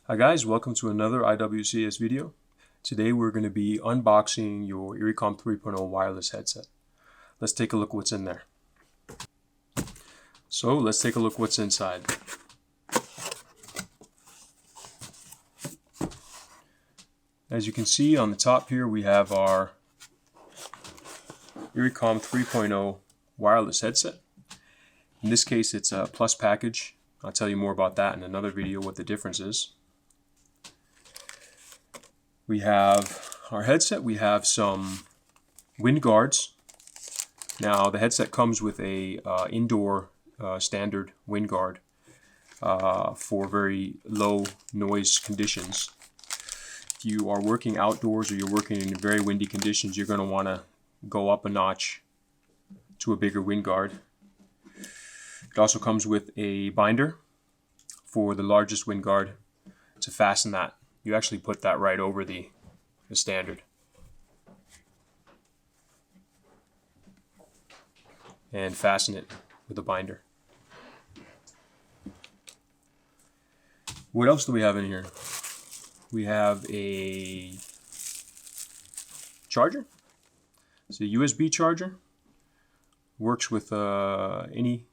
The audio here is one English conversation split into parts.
Hi guys, welcome to another IWCS video. Today we're going to be unboxing your iriComm 3.0 wireless headset. Let's take a look what's in there. So let's take a look what's inside. As you can see on the top here, we have our iriComm 3.0 wireless headset. In this case it's a plus package. I'll tell you more about that in another video, what the difference is. We have our headset, we have some wind guards. Now the headset comes with a indoor standard wind guard for very low noise conditions. If you are working outdoors or you're working in very windy conditions, you're going to want to go up a notch to a bigger wind guard. It also comes with a binder for the largest wind guard to fasten that. You actually put that right over the standard. And fasten it with a binder. What else do we have in here? We have a charger. It's a USB charger. Works with any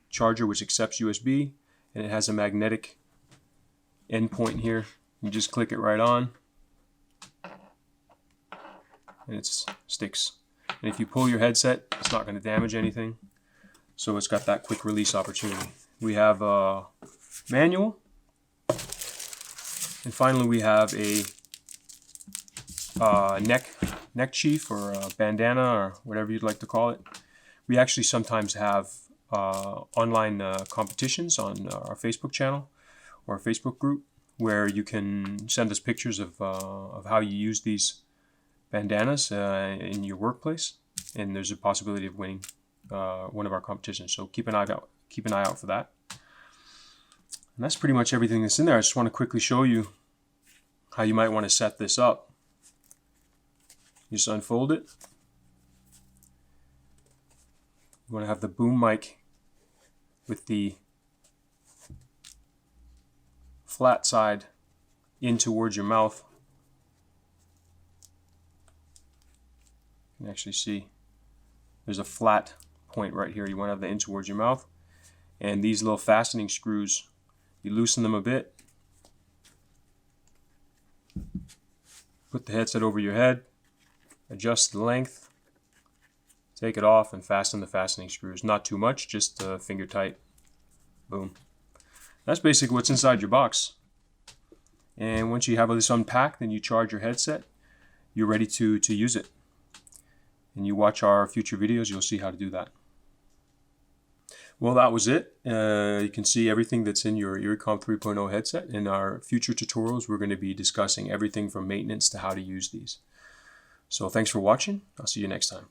charger which accepts USB, and it has a magnetic endpoint here. You just click it right on and it sticks. And if you pull your headset, it's not going to damage anything. So it's got that quick release opportunity. We have a manual. And finally we have a neck chief or a bandana or whatever you'd like to call it. We actually sometimes have online competitions on our Facebook channel or our Facebook group, where you can send us pictures of how you use these bandanas in your workplace, and there's a possibility of winning one of our competitions. So keep an eye out for that. And that's pretty much everything that's in there. I just want to quickly show you how you might want to set this up. You just unfold it. You want to have the boom mic with the flat side in towards your mouth. You can actually see there's a flat point right here. You want to have the in towards your mouth. And these little fastening screws, you loosen them a bit, put the headset over your head, adjust the length, take it off, and fasten the fastening screws. Not too much, just finger tight. Boom. That's basically what's inside your box. And once you have this unpacked and you charge your headset, you're ready to use it. And you watch our future videos, you'll see how to do that. Well, that was it. You can see everything that's in your iriComm 3.0 headset. In our future tutorials, we're going to be discussing everything from maintenance to how to use these. So thanks for watching. I'll see you next time.